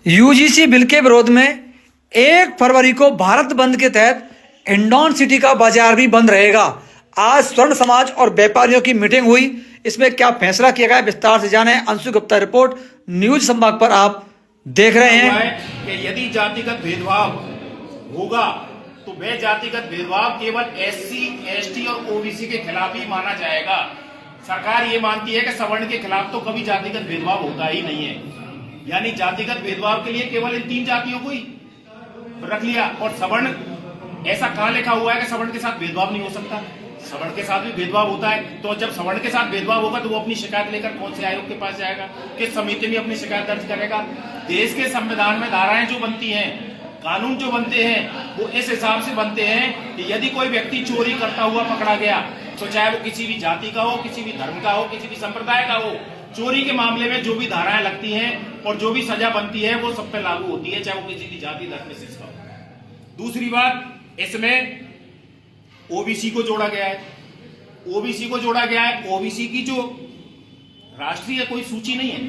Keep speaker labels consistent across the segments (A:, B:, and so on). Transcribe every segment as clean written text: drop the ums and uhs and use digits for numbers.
A: UGC bill के विरोध में 1 फरवरी को भारत बंद के तहत हिंडौन सिटी का बाजार भी बंद रहेगा। आज स्वर्ण समाज और व्यापारियों की मीटिंग हुई, इसमें क्या फैसला किया गया विस्तार से जाने। अंशु गुप्ता रिपोर्ट, न्यूज संभाग पर आप देख रहे हैं
B: कि यदि जातिगत भेदभाव होगा तो वह जातिगत भेदभाव केवल एससी, एसटी और ओबीसी के खिलाफ ही माना जाएगा। सरकार ये मानती है कि सवर्ण के खिलाफ तो कभी जातिगत भेदभाव होता ही नहीं है, यानी जातिगत भेदभाव के लिए केवल इन 3 जातियों को ही रख लिया। और सवर्ण, ऐसा कहां लिखा हुआ है कि सवर्ण के साथ भेदभाव नहीं हो सकता? सवर्ण के साथ भी भेदभाव होता है। तो जब सवर्ण के साथ भेदभाव होगा तो वो अपनी शिकायत लेकर कौन से आयोग के पास जाएगा, किस समिति में अपनी शिकायत दर्ज करेगा? देश के संविधान में धाराएं जो बनती हैं, कानून जो बनते हैं, वो इस हिसाब से बनते हैं कि यदि कोई व्यक्ति चोरी करता हुआ पकड़ा गया तो चाहे वो किसी भी जाति का हो, किसी भी धर्म का हो, किसी भी संप्रदाय का हो, चोरी के मामले में जो भी धाराएं लगती हैं और जो भी सजा बनती है वो सब पे लागू होती है, चाहे वो किसी भी जाति धर्म में से हो। दूसरी बात, इसमें ओबीसी को जोड़ा गया है। ओबीसी को जोड़ा गया है। ओबीसी की जो राष्ट्रीय कोई सूची नहीं है,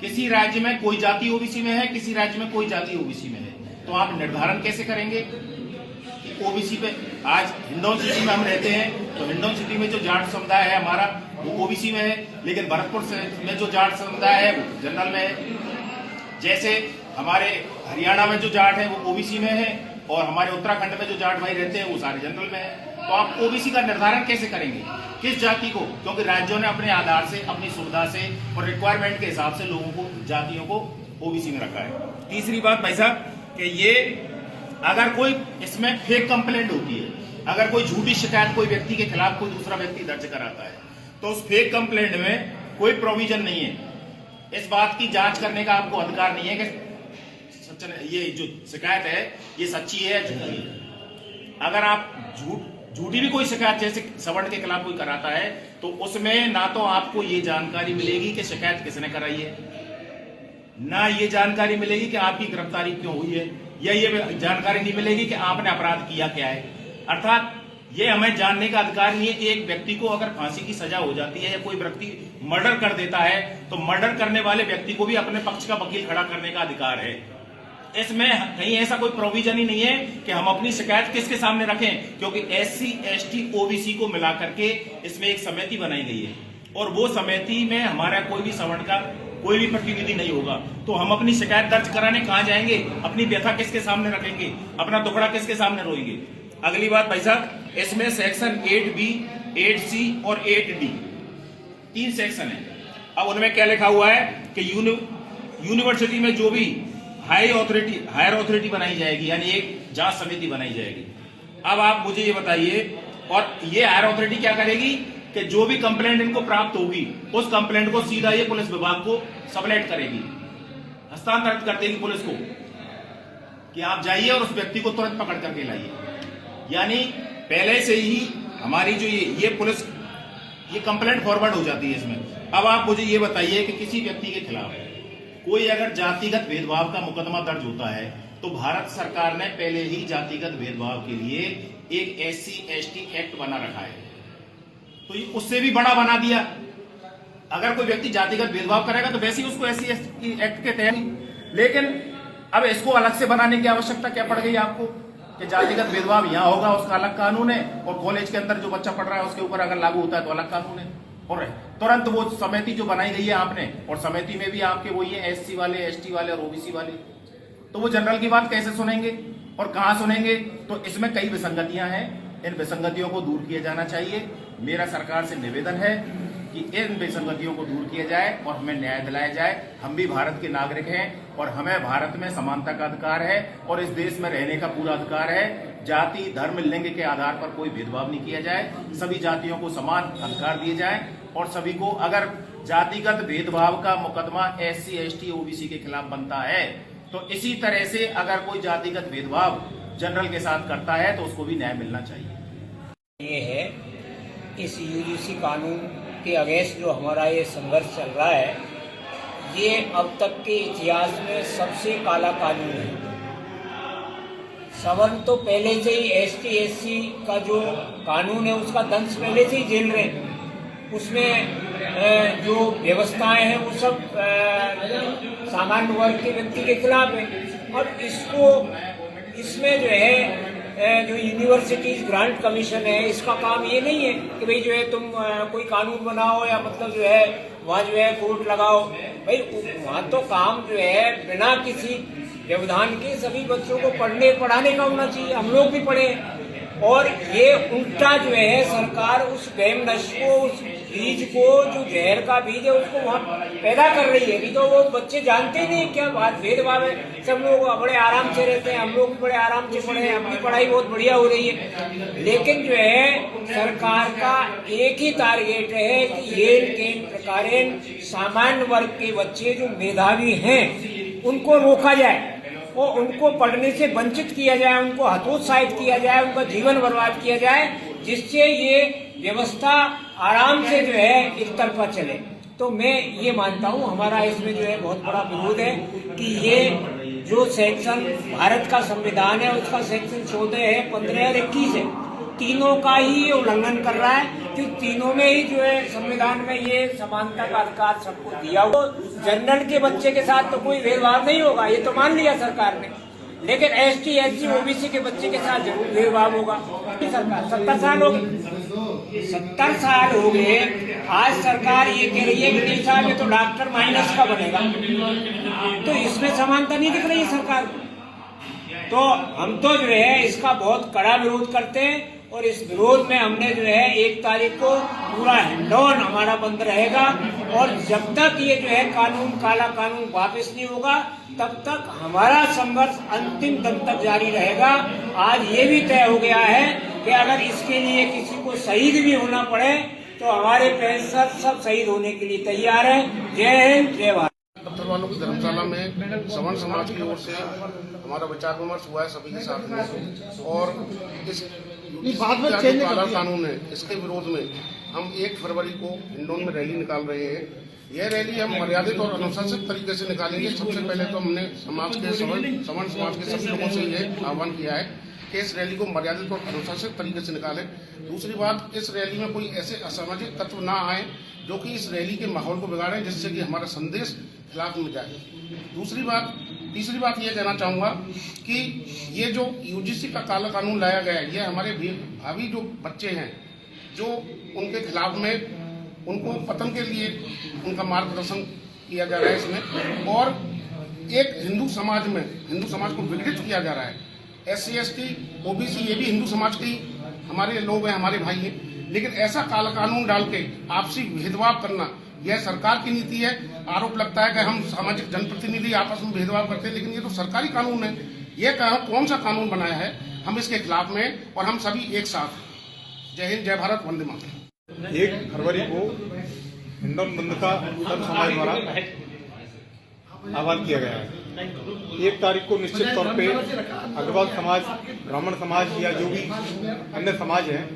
B: किसी राज्य में कोई जाति ओबीसी में है, किसी राज्य में कोई जाति ओबीसी में है, तो आप निर्धारण कैसे करेंगे कि ओबीसी पे? आज हिंडौन सिटी में हम रहते हैं तो हिंडौन सिटी में जो जाट समुदाय है हमारा वो ओबीसी में है, लेकिन भरतपुर में जो जाट समुदाय है वो जनरल में है। जैसे हमारे हरियाणा में जो जाट है वो ओबीसी में है और हमारे उत्तराखंड में जो जाट भाई रहते हैं वो सारे जनरल में है। तो आप ओबीसी का निर्धारण कैसे करेंगे, किस जाति को? क्योंकि राज्यों ने अपने आधार से, अपनी सुविधा से और रिक्वायरमेंट के हिसाब से लोगों को, जातियों को ओबीसी में रखा है। तीसरी बात भाई साहब कि ये अगर कोई इसमें फेक कंप्लेंट होती है, अगर कोई झूठी शिकायत कोई व्यक्ति के खिलाफ कोई दूसरा व्यक्ति दर्ज कराता है तो उस फेक कंप्लेंट में कोई प्रोविजन नहीं है, इस बात की जांच करने का आपको अधिकार नहीं है कि ये जो शिकायत है ये सच्ची है या झूठी है। अगर आप झूठी भी कोई शिकायत जैसे सवर्ण के खिलाफ कोई कराता है तो उसमें ना तो आपको ये जानकारी मिलेगी कि शिकायत किसने कराई है, ना ये जानकारी मिलेगी कि आपकी गिरफ्तारी क्यों हुई है, या ये जानकारी नहीं मिलेगी कि आपने अपराध किया क्या है। अर्थात ये हमें जानने का अधिकार नहीं है कि एक व्यक्ति को अगर फांसी की सजा हो जाती है या कोई व्यक्ति मर्डर कर देता है तो मर्डर करने वाले व्यक्ति को भी अपने पक्ष का वकील खड़ा करने का अधिकार है। इसमें कहीं ऐसा कोई प्रोविजन ही नहीं है कि हम अपनी शिकायत किसके सामने रखें, क्योंकि एससी, एसटी, ओबीसी को मिला करके इसमें एक समिति बनाई गई है और वो समिति में हमारा कोई भी सवर्ण का कोई भी प्रतिनिधि नहीं होगा। तो हम अपनी शिकायत दर्ज कराने कहां जाएंगे, अपनी व्यथा किसके सामने रखेंगे, अपना दुखड़ा किसके सामने रोएंगे? अगली बात भाई साहब, इसमें सेक्शन 8B, 8C और 8D 3 सेक्शन है। अब उनमें क्या लिखा हुआ है कि यूनिवर्सिटी में जो भी हायर अथॉरिटी बनाई जाएगी, यानी एक जांच समिति बनाई जाएगी। अब आप मुझे ये बताइए, और ये हायर अथॉरिटी क्या करेगी कि जो भी कंप्लेंट इनको प्राप्त होगी उस कंप्लेंट को सीधा ये पुलिस विभाग को सबलेट करेगी, हस्तांतरित कर देगी पुलिस को कि आप जाइए और उस व्यक्ति को तुरंत पकड़ करके लाइए। यानी पहले से ही हमारी जो ये पुलिस ये कंप्लेंट फॉरवर्ड हो जाती है इसमें। अब आप मुझे ये बताइए कि किसी व्यक्ति के खिलाफ कोई अगर जातिगत भेदभाव का मुकदमा दर्ज होता है तो भारत सरकार ने पहले ही जातिगत भेदभाव के लिए एक एससी, एसटी एक्ट बना रखा है, तो ये उससे भी बड़ा बना दिया। अगर कोई व्यक्ति जातिगत भेदभाव करेगा तो वैसे ही उसको एससी, एसटी एक्ट के तहत, लेकिन अब इसको अलग से बनाने की आवश्यकता क्या पड़ गई आपको कि जातिगत भेदभाव यहाँ होगा, उसका अलग कानून है, और कॉलेज के अंदर जो बच्चा पढ़ रहा है उसके ऊपर अगर लागू होता है तो अलग कानून है। और तुरंत वो समिति जो बनाई गई है आपने, और समिति में भी आपके वही है एससी वाले, एसटी वाले और ओबीसी वाले, तो वो जनरल की बात कैसे सुनेंगे और कहां सुनेंगे? तो इसमें कई विसंगतियां हैं, इन विसंगतियों को दूर किया जाना चाहिए। मेरा सरकार से निवेदन है कि इन विसंगतियों को दूर किया जाए और हमें न्याय दिलाया जाए। हम भी भारत के नागरिक हैं और हमें भारत में समानता का अधिकार है और इस देश में रहने का पूरा अधिकार है। जाति, धर्म, लिंग के आधार पर कोई भेदभाव नहीं किया जाए, सभी जातियों को समान अधिकार दिए जाए और सभी को, अगर जातिगत भेदभाव का मुकदमा एससी, एसटी, ओबीसी के खिलाफ बनता है तो इसी तरह से अगर कोई जातिगत भेदभाव जनरल के साथ करता है तो उसको भी न्याय मिलना चाहिए।
C: ये है इस यूजीसी कानून के अगेंस्ट जो हमारा ये संघर्ष चल रहा है, ये अब तक के इतिहास में सबसे काला कानून है। सवर्ण तो पहले से ही एसटी, एससी का जो कानून है उसका दंश पहले से ही झेल रहे हैं, उसमें जो व्यवस्थाएं हैं वो सब सामान्य वर्ग के व्यक्ति के खिलाफ है। और इसमें जो है जो यूनिवर्सिटीज ग्रांट कमीशन है, इसका काम ये नहीं है कि भाई जो है तुम कोई कानून बनाओ या मतलब जो है वहाँ जो है कोर्ट लगाओ। भाई वहाँ तो काम जो है बिना किसी व्यवधान के सभी बच्चों को पढ़ाने का होना चाहिए। हम लोग भी पढ़े, और ये उल्टा जो है सरकार उस वहम नश को, उस बीज को, जो जहर का बीज है उसको वहाँ पैदा कर रही है। अभी तो वो बच्चे जानते ही नहीं क्या बात भेदभाव है। सब लोग बड़े आराम से रहते हैं, हम लोग भी बड़े आराम से पढ़े हैं, अपनी पढ़ाई बहुत बढ़िया हो रही है। लेकिन जो है सरकार का एक ही टारगेट है कि ये केन प्रकारेण सामान्य वर्ग के बच्चे जो मेधावी हैं उनको रोका जाए और उनको पढ़ने से वंचित किया जाए, उनको हतोत्साहित किया जाए, उनका जीवन बर्बाद किया जाए, जिससे ये व्यवस्था आराम से जो है एक तरफा चले। तो मैं ये मानता हूँ हमारा इसमें जो है बहुत बड़ा विरोध है कि ये जो सेक्शन भारत का संविधान है उसका सेक्शन 14 है, 15 और 21 है, तीनों का ही ये उल्लंघन कर रहा है। कि तीनों में ही जो है संविधान में ये समानता का अधिकार सबको दिया हुआ। जनरल के बच्चे के साथ तो कोई भेदभाव नहीं होगा, ये तो मान लिया सरकार ने, लेकिन ST SC OBC के बच्चे के साथ जरूर भेदभाव होगा। सरकार 70 साल हो गए, 70 साल हो गए, आज सरकार ये कह रही है कि नहीं साहब ये तो डॉक्टर माइनस का बनेगा, तो इसमें समानता नहीं दिख रही है सरकार को। तो हम तो जो है इसका बहुत कड़ा विरोध करते हैं, और इस विरोध में हमने जो है 1 तारीख को पूरा हैंडऑन हमारा बंद रहेगा। और जब तक ये जो है कानून, काला कानून वापस नहीं होगा, तब तक हमारा संघर्ष अंतिम दम तक जारी रहेगा। आज ये भी तय हो गया है कि अगर इसके लिए किसी को शहीद भी होना पड़े तो हमारे प्रोफेसर सब शहीद होने के लिए तैयार हैं। जय हिंद, जय भारत।
D: दफ्तर वालों की धर्मशाला में सवर्ण समाज की ओर से हमारा विचार विमर्श हुआ है सभी के साथ में, और इस जो काला कानून है इसके विरोध में हम 1 फरवरी को हिंडौन में रैली निकाल रहे हैं। यह रैली हम मर्यादित और अनुशासित तरीके से निकालेंगे। सबसे पहले तो हमने समाज के सवर्ण समाज के सभी लोगों से यह आह्वान किया है कि इस रैली को मर्यादित और अनुशासित तरीके से निकालें। दूसरी बात, इस रैली में कोई ऐसे असामाजिक तत्व ना आए जो कि इस रैली के माहौल को बिगाड़ें, जिससे कि हमारा संदेश खिलाफ में जाए। तीसरी बात ये कहना चाहूँगा कि ये जो UGC का काला कानून लाया गया है, ये हमारे भावी जो बच्चे हैं, जो उनके खिलाफ में उनको पतन के लिए उनका मार्गदर्शन किया जा रहा है इसमें, और एक हिंदू समाज को विघटित किया जा रहा है। SC ST OBC ये भी हिंदू समाज के ही हमारे लोग हैं, हमारे भाई हैं, लेकिन ऐसा काला कानून डाल के आपसी भेदभाव करना यह सरकार की नीति है। आरोप लगता है कि हम सामाजिक जनप्रतिनिधि आपस में भेदभाव करते हैं, लेकिन ये तो सरकारी कानून है। ये कौन सा कानून बनाया है, हम इसके खिलाफ में, और हम सभी एक साथ हैं। जय हिंद, जय भारत, वंदे मातरम।
E: 1 फरवरी को हिंडौन बंद का सर्व समाज द्वारा आह्वान किया गया है। 1 तारीख को निश्चित तौर पे अग्रवाल समाज, ब्राह्मण समाज या जो भी अन्य समाज हैं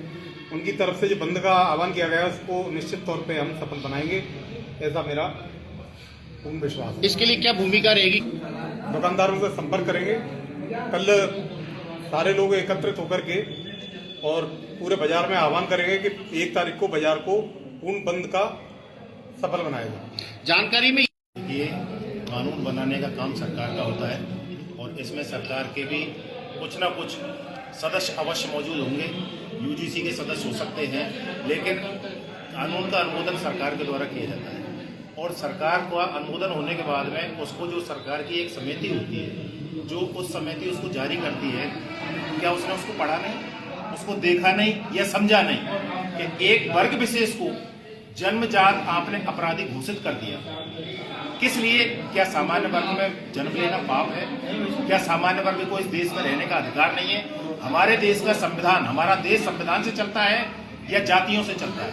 E: उनकी तरफ से जो बंद का आह्वान किया गया है उसको निश्चित तौर पे हम सफल बनाएंगे, ऐसा मेरा पूर्ण विश्वास है।
D: इसके लिए क्या भूमिका रहेगी?
E: दुकानदारों से संपर्क करेंगे, कल सारे लोग एकत्रित होकर के और पूरे बाजार में आह्वान करेंगे कि 1 तारीख को बाजार को पूर्ण बंद का सफल बनाया जाए।
D: जानकारी में
F: ये कानून बनाने का काम सरकार का होता है, और इसमें सरकार के भी कुछ ना कुछ सदस्य अवश्य मौजूद होंगे। UGC के सदस्य हो सकते हैं, लेकिन कानून का अनुमोदन सरकार के द्वारा किया जाता है, और सरकार का अनुमोदन होने के बाद में उसको जो सरकार की एक समिति होती है, जो उस समिति उसको जारी करती है, क्या उसने उसको पढ़ा नहीं, उसको देखा नहीं या समझा नहीं कि एक वर्ग विशेष को जन्मजात आपने अपराधी घोषित कर दिया। किस लिए? क्या सामान्य वर्ग में जन्म लेना पाप है? क्या सामान्य वर्ग को इस देश में रहने का अधिकार नहीं है? हमारे देश का संविधान, हमारा देश संविधान से चलता है या जातियों से चलता है?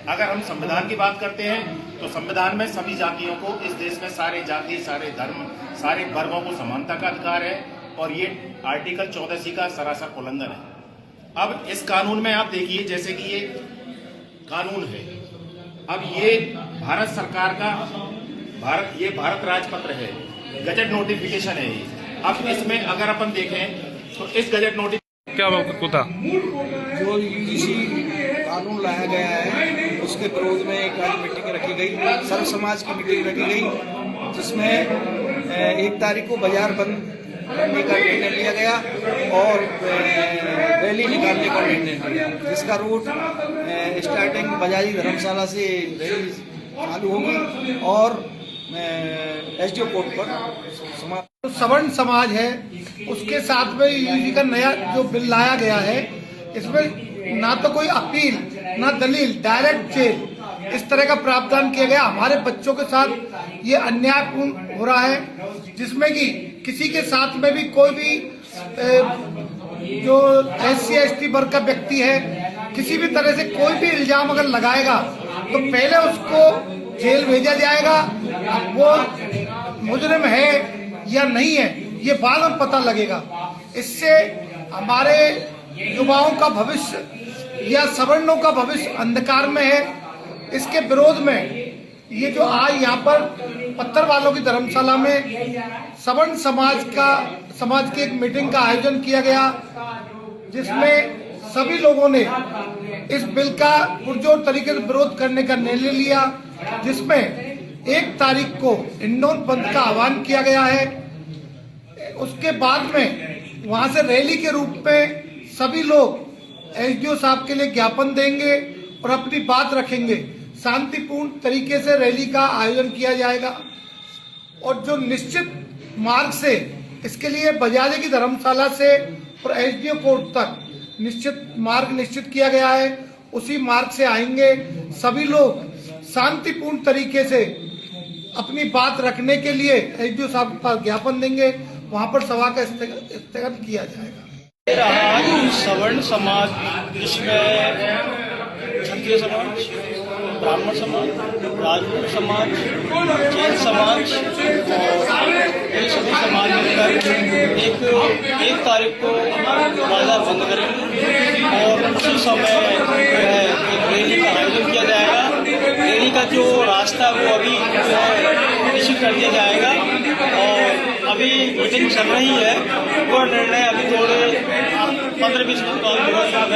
F: अगर हम संविधान की बात करते हैं तो संविधान में सभी जातियों को, इस देश में सारे जाति, सारे धर्म, सारे वर्गों को समानता का अधिकार है, और ये आर्टिकल 14C का सरासर उल्लंघन है। अब इस कानून में आप देखिए, जैसे कि ये कानून है, अब ये भारत सरकार का ये भारत राजपत्र है, गजट नोटिफिकेशन है ये। अब इसमें अगर अपन देखें तो इस गजट नोटिफिकेशन
G: क्या होता
H: जो UGC कानून लाया गया है
G: उसके विरोध में एक आज मीटिंग रखी गई, सर्व समाज की मीटिंग रखी गई, जिसमें 1 तारीख को बाजार बंद करने का निर्णय लिया गया और रैली निकालने का निर्णय लिया, जिसका रूट स्टार्टिंग बजाजी धर्मशाला से रैली चालू होगी और एसडीओ कोर्ट पर
H: सवर्ण समाज है उसके साथ में यूजी का नया जो बिल लाया गया है, इसमें ना तो कोई अपील ना दलील, डायरेक्ट जेल, इस तरह का प्रावधान किया गया। हमारे बच्चों के साथ ये अन्यायपूर्ण हो रहा है, जिसमें कि किसी के साथ में भी कोई भी जो SC/ST वर्ग का व्यक्ति है, किसी भी तरह से कोई भी इल्जाम अगर लगाएगा तो पहले उसको जेल भेजा जाएगा। अब वो मुजरिम है या नहीं है ये बाद में पता लगेगा। इससे हमारे युवाओं का भविष्य या सवर्णों का भविष्य अंधकार में है। इसके विरोध में ये जो आज यहाँ पर पत्थर वालों की धर्मशाला में सवर्ण समाज की एक मीटिंग का आयोजन किया गया, जिसमें सभी लोगों ने इस बिल का पुरजोर तरीके से विरोध करने का निर्णय लिया, जिसमें 1 तारीख को इंदौर बंद का आह्वान किया गया है। उसके बाद में वहां से रैली के रूप में सभी लोग एसडीओ साहब के लिए ज्ञापन देंगे और अपनी बात रखेंगे। शांतिपूर्ण तरीके से रैली का आयोजन किया जाएगा और जो निश्चित मार्ग से इसके लिए बजाजे की धर्मशाला से और एसडीओ कोर्ट तक निश्चित मार्ग निश्चित किया गया है, उसी मार्ग से आएंगे। सभी लोग शांतिपूर्ण तरीके से अपनी बात रखने के लिए एसडीओ साहब पर ज्ञापन देंगे, वहां पर सभा का स्थगन किया जाएगा।
I: आज सवर्ण समाज, जिसमें क्षत्रिय समाज, ब्राह्मण समाज, राजपूत समाज, जैन समाज और ये सभी समाज मिलकर एक तारीख को बाजार बंद करेंगे और उसी समय एक रैली का आयोजन किया जाएगा। रैली का जो रास्ता वो अभी निश्चित कर दिया जाएगा और अभी मीटिंग चल रही है, वो निर्णय अभी थोड़े 15-20 मिनट बाद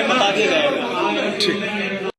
I: बता दिया जाएगा।